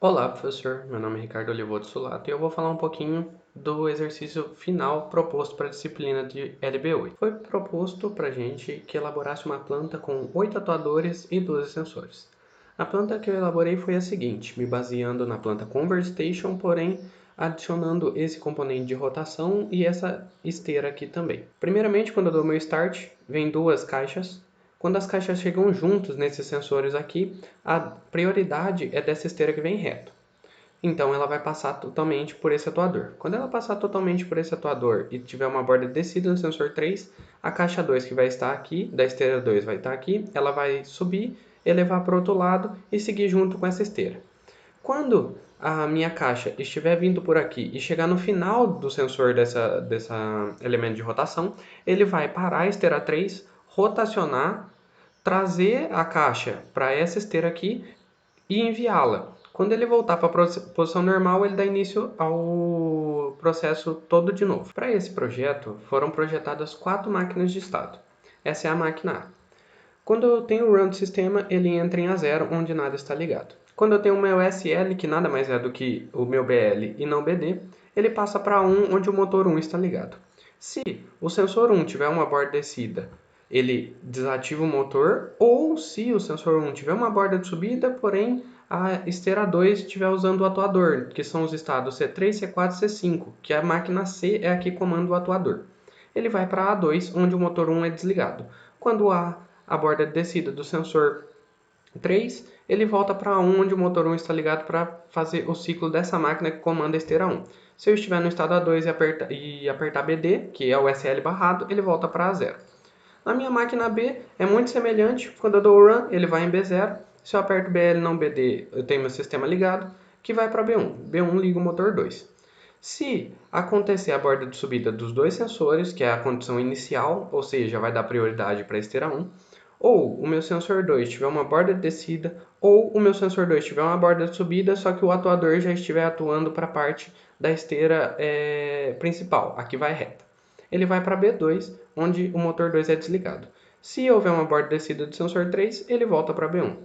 Olá, professor. Meu nome é Ricardo Oliveira Sulato e eu vou falar um pouquinho do exercício final proposto para a disciplina de LB8. Foi proposto para a gente que elaborasse uma planta com 8 atuadores e 12 sensores. A planta que eu elaborei foi a seguinte, me baseando na planta Converstation, porém adicionando esse componente de rotação e essa esteira aqui também. Primeiramente, quando eu dou meu start, vem duas caixas. Quando as caixas chegam juntos nesses sensores aqui, a prioridade é dessa esteira que vem reto. Então ela vai passar totalmente por esse atuador. Quando ela passar totalmente por esse atuador e tiver uma borda descida no sensor 3, a caixa 2 que vai estar aqui, da esteira 2 vai estar aqui, ela vai subir, elevar para o outro lado e seguir junto com essa esteira. Quando a minha caixa estiver vindo por aqui e chegar no final do sensor dessa elemento de rotação, ele vai parar a esteira 3, rotacionar, trazer a caixa para essa esteira aqui e enviá-la. Quando ele voltar para a posição normal, ele dá início ao processo todo de novo. Para esse projeto, foram projetadas 4 máquinas de estado. Essa é a máquina A. Quando eu tenho o run do sistema, ele entra em A0, onde nada está ligado. Quando eu tenho o meu SL, que nada mais é do que o meu BL e não BD, ele passa para 1, onde o motor 1 está ligado. Se o sensor 1 tiver uma borda descida, ele desativa o motor, ou se o sensor 1 tiver uma borda de subida, porém a esteira 2 estiver usando o atuador, que são os estados C3, C4 e C5, que a máquina C é a que comanda o atuador. Ele vai para A2, onde o motor 1 é desligado. Quando a borda de descida do sensor 3, ele volta para 1, onde o motor 1 está ligado para fazer o ciclo dessa máquina que comanda a esteira 1. Se eu estiver no estado A2 e apertar BD, que é o SL barrado, ele volta para A0. Na minha máquina B é muito semelhante, quando eu dou o run, ele vai em B0, se eu aperto BL não BD, eu tenho meu sistema ligado, que vai para B1. B1 liga o motor 2. Se acontecer a borda de subida dos dois sensores, que é a condição inicial, ou seja, vai dar prioridade para a esteira 1, ou o meu sensor 2 tiver uma borda de descida, ou o meu sensor 2 tiver uma borda de subida, só que o atuador já estiver atuando para a parte da esteira principal, a que vai reta. Ele vai para B2, onde o motor 2 é desligado. Se houver uma borda de descida do sensor 3, ele volta para B1.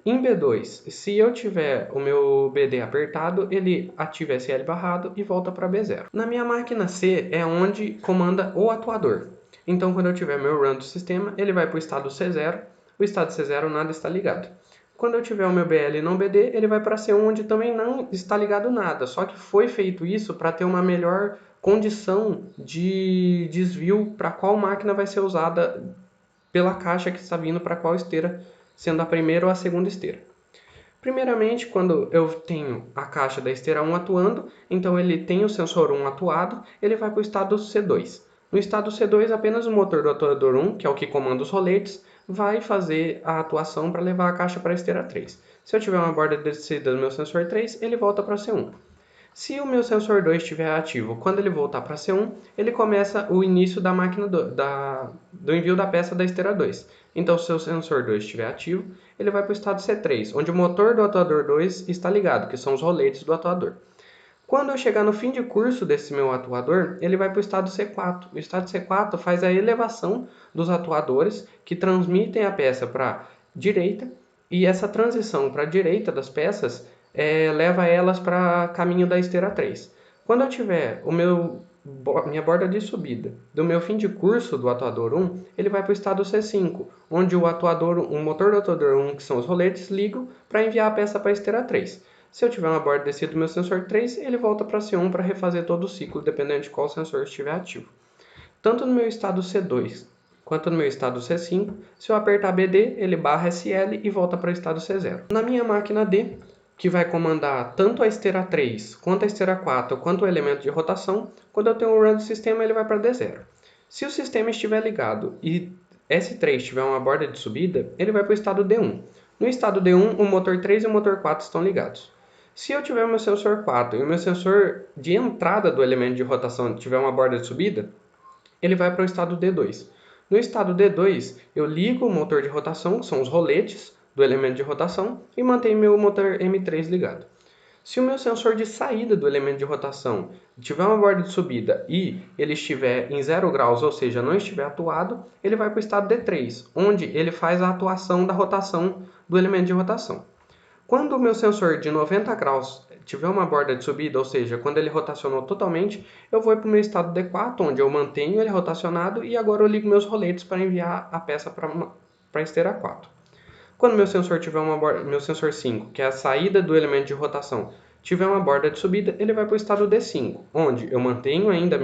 Em B2, se eu tiver o meu BD apertado, ele ativa SL barrado e volta para B0. Na minha máquina C é onde comanda o atuador. Então, quando eu tiver meu run do sistema, ele vai para o estado C0. O estado C0 nada está ligado. Quando eu tiver o meu BL não BD, ele vai para C1, onde também não está ligado nada. Só que foi feito isso para ter uma melhor condição de desvio para qual máquina vai ser usada pela caixa que está vindo para qual esteira, sendo a primeira ou a segunda esteira. Primeiramente, quando eu tenho a caixa da esteira 1 atuando, então ele tem o sensor 1 atuado, ele vai para o estado C2. No estado C2, apenas o motor do atuador 1, que é o que comanda os roletes, vai fazer a atuação para levar a caixa para a esteira 3. Se eu tiver uma borda descida no meu sensor 3, ele volta para C1. Se o meu sensor 2 estiver ativo, quando ele voltar para C1, ele começa o início da máquina do envio da peça da esteira 2. Então, se o sensor 2 estiver ativo, ele vai para o estado C3, onde o motor do atuador 2 está ligado, que são os roletes do atuador. Quando eu chegar no fim de curso desse meu atuador, ele vai para o estado C4. O estado C4 faz a elevação dos atuadores que transmitem a peça para a direita, e essa transição para a direita das peças leva elas para caminho da esteira 3. Quando eu tiver minha borda de subida do meu fim de curso do atuador 1, ele vai para o estado C5, onde o motor do atuador 1, que são os roletes, ligam para enviar a peça para a esteira 3. Se eu tiver uma borda descida do meu sensor 3, ele volta para C1 para refazer todo o ciclo, dependendo de qual sensor estiver ativo. Tanto no meu estado C2 quanto no meu estado C5, se eu apertar BD, ele barra SL e volta para o estado C0. Na minha máquina D, que vai comandar tanto a esteira 3, quanto a esteira 4, quanto o elemento de rotação, quando eu tenho o run do sistema, ele vai para D0. Se o sistema estiver ligado e S3 tiver uma borda de subida, ele vai para o estado D1. No estado D1, o motor 3 e o motor 4 estão ligados. Se eu tiver o meu sensor 4 e o meu sensor de entrada do elemento de rotação tiver uma borda de subida, ele vai para o estado D2. No estado D2, eu ligo o motor de rotação, que são os roletes do elemento de rotação, e mantenho meu motor M3 ligado. Se o meu sensor de saída do elemento de rotação tiver uma borda de subida e ele estiver em 0 graus, ou seja, não estiver atuado, ele vai para o estado D3, onde ele faz a atuação da rotação do elemento de rotação. Quando o meu sensor de 90 graus tiver uma borda de subida, ou seja, quando ele rotacionou totalmente, eu vou para o meu estado D4, onde eu mantenho ele rotacionado e agora eu ligo meus roletes para enviar a peça para a esteira 4. Quando meu sensor tiver uma borda, meu sensor 5, que é a saída do elemento de rotação, tiver uma borda de subida, ele vai para o estado D5, onde eu mantenho ainda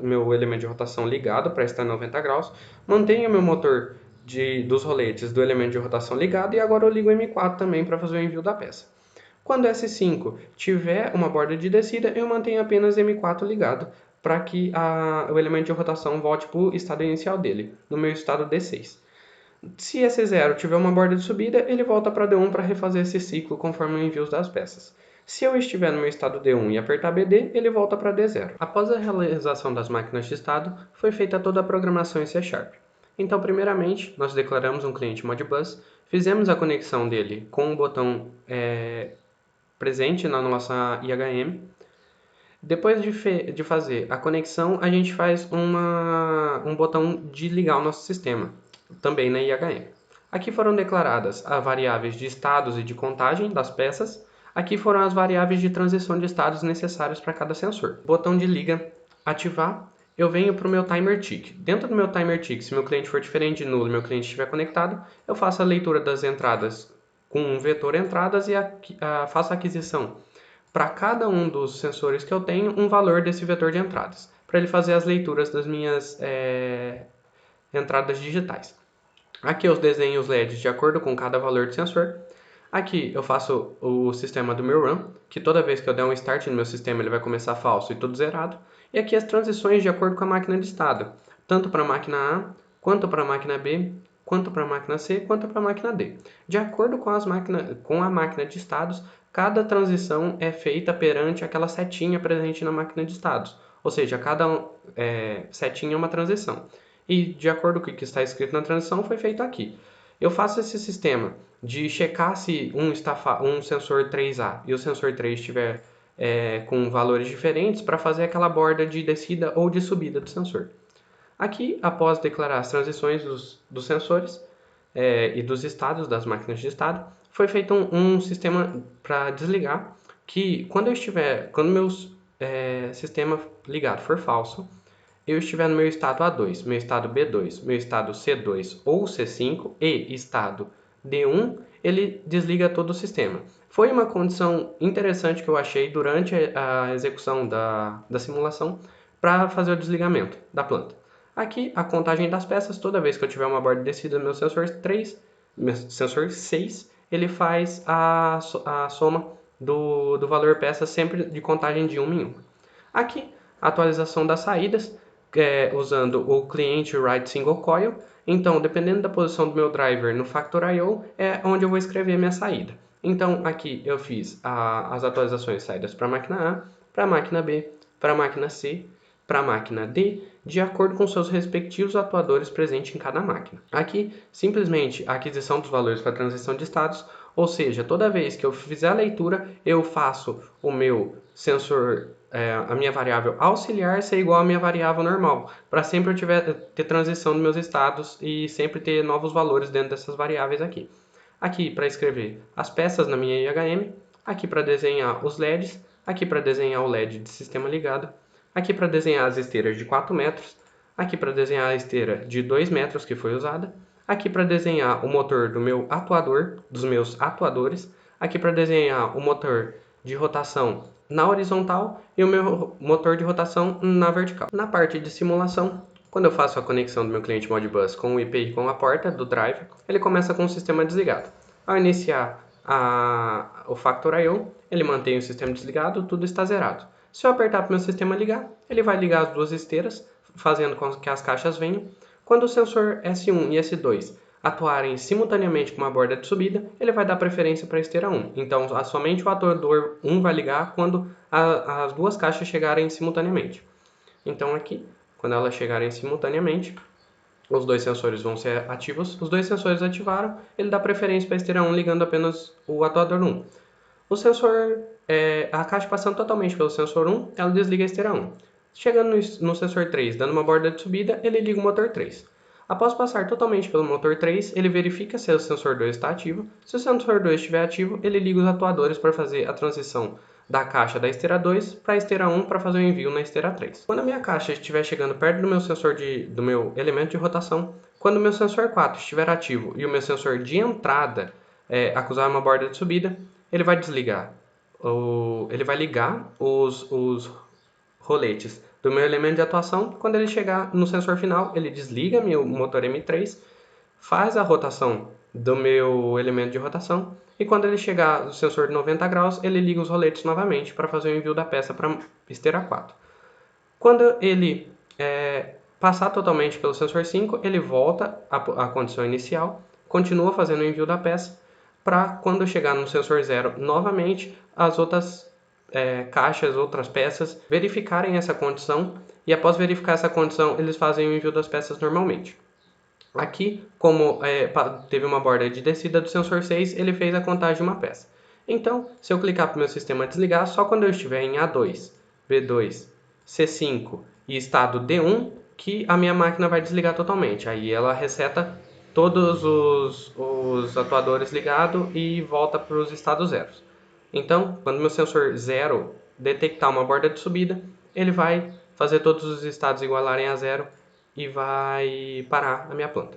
meu elemento de rotação ligado para estar em 90 graus, mantenho meu motor dos roletes do elemento de rotação ligado e agora eu ligo o M4 também para fazer o envio da peça. Quando S5 tiver uma borda de descida, eu mantenho apenas M4 ligado para que o elemento de rotação volte para o estado inicial dele, no meu estado D6. Se S0 tiver uma borda de subida, ele volta para D1 para refazer esse ciclo conforme o envio das peças. Se eu estiver no meu estado D1 e apertar BD, ele volta para D0. Após a realização das máquinas de estado, foi feita toda a programação em C#. Então, primeiramente, nós declaramos um cliente Modbus, fizemos a conexão dele com o botão presente na nossa IHM. Depois de fazer a conexão, a gente faz um botão de ligar o nosso sistema, também na IHM. Aqui foram declaradas as variáveis de estados e de contagem das peças. Aqui foram as variáveis de transição de estados necessários para cada sensor. Botão de liga, ativar. Eu venho para o meu timer tick. Dentro do meu timer tick, se meu cliente for diferente de nulo e meu cliente estiver conectado, eu faço a leitura das entradas com um vetor entradas e faço a aquisição para cada um dos sensores que eu tenho um valor desse vetor de entradas, para ele fazer as leituras das minhas entradas digitais. Aqui eu desenho os LEDs de acordo com cada valor de sensor. Aqui eu faço o sistema do meu run, que toda vez que eu der um start no meu sistema ele vai começar falso e tudo zerado. E aqui as transições de acordo com a máquina de estado, tanto para a máquina A, quanto para a máquina B, quanto para a máquina C, quanto para a máquina D. De acordo com a máquina de estados, cada transição é feita perante aquela setinha presente na máquina de estados. Ou seja, cada setinha é uma transição. E de acordo com o que está escrito na transição, foi feito aqui. Eu faço esse sistema de checar se um sensor 3A e o sensor 3 estiver com valores diferentes para fazer aquela borda de descida ou de subida do sensor. Aqui, após declarar as transições dos sensores e dos estados das máquinas de estado, foi feito um sistema para desligar que quando meu sistema ligado for falso, eu estiver no meu estado A2, meu estado B2, meu estado C2 ou C5 e estado D1, ele desliga todo o sistema. Foi uma condição interessante que eu achei durante a execução da simulação para fazer o desligamento da planta. Aqui, a contagem das peças, toda vez que eu tiver uma borda descida no meu sensor 3, meu sensor 6, ele faz a soma do valor peça sempre de contagem de 1 em 1. Aqui, a atualização das saídas, usando o cliente write single coil. Então, dependendo da posição do meu driver no Factor I/O, é onde eu vou escrever minha saída. Então, aqui eu fiz as atualizações saídas para a máquina A, para a máquina B, para a máquina C, para a máquina D, de acordo com seus respectivos atuadores presentes em cada máquina. Aqui, simplesmente a aquisição dos valores para a transição de estados, ou seja, toda vez que eu fizer a leitura, eu faço o meu sensor, a minha variável auxiliar ser igual à minha variável normal, para sempre eu ter transição dos meus estados e sempre ter novos valores dentro dessas variáveis aqui. Aqui para escrever as peças na minha IHM, aqui para desenhar os LEDs, aqui para desenhar o LED de sistema ligado, aqui para desenhar as esteiras de 4 metros, aqui para desenhar a esteira de 2 metros que foi usada, aqui para desenhar o motor do meu atuador, dos meus atuadores, aqui para desenhar o motor de rotação na horizontal e o meu motor de rotação na vertical. Na parte de simulação, quando eu faço a conexão do meu cliente Modbus com o IP e com a porta do drive, ele começa com o sistema desligado. Ao iniciar o Factor I/O, ele mantém o sistema desligado, tudo está zerado. Se eu apertar para o meu sistema ligar, ele vai ligar as duas esteiras, fazendo com que as caixas venham. Quando o sensor S1 e S2 atuarem simultaneamente com uma borda de subida, ele vai dar preferência para a esteira 1. Então, somente o atuador 1 vai ligar quando as duas caixas chegarem simultaneamente. Então, aqui, quando elas chegarem simultaneamente, os dois sensores vão ser ativos. Os dois sensores ativaram, ele dá preferência para a esteira 1 ligando apenas o atuador 1. O sensor, a caixa passando totalmente pelo sensor 1, ela desliga a esteira 1. Chegando no sensor 3, dando uma borda de subida, ele liga o motor 3. Após passar totalmente pelo motor 3, ele verifica se o sensor 2 está ativo. Se o sensor 2 estiver ativo, ele liga os atuadores para fazer a transição da caixa da esteira 2 para a esteira 1 para fazer o envio na esteira 3. Quando a minha caixa estiver chegando perto do meu do meu elemento de rotação, quando o meu sensor 4 estiver ativo e o meu sensor de entrada acusar uma borda de subida, ele vai desligar. Ele vai ligar os roletes do meu elemento de atuação. Quando ele chegar no sensor final, ele desliga meu motor M3, faz a rotação do meu elemento de rotação e quando ele chegar no sensor de 90 graus, ele liga os roletes novamente para fazer o envio da peça para a esteira 4. Quando ele passar totalmente pelo sensor 5, ele volta à condição inicial, continua fazendo o envio da peça para quando chegar no sensor 0 novamente, as outras caixas, outras peças, verificarem essa condição e após verificar essa condição, eles fazem o envio das peças normalmente. Aqui, como teve uma borda de descida do sensor 6, ele fez a contagem de uma peça. Então, se eu clicar para o meu sistema desligar, só quando eu estiver em A2, B2, C5 e estado D1, que a minha máquina vai desligar totalmente. Aí ela reseta todos os atuadores ligados e volta para os estados zeros. Então, quando meu sensor 0 detectar uma borda de subida, ele vai fazer todos os estados igualarem a zero e vai parar a minha planta.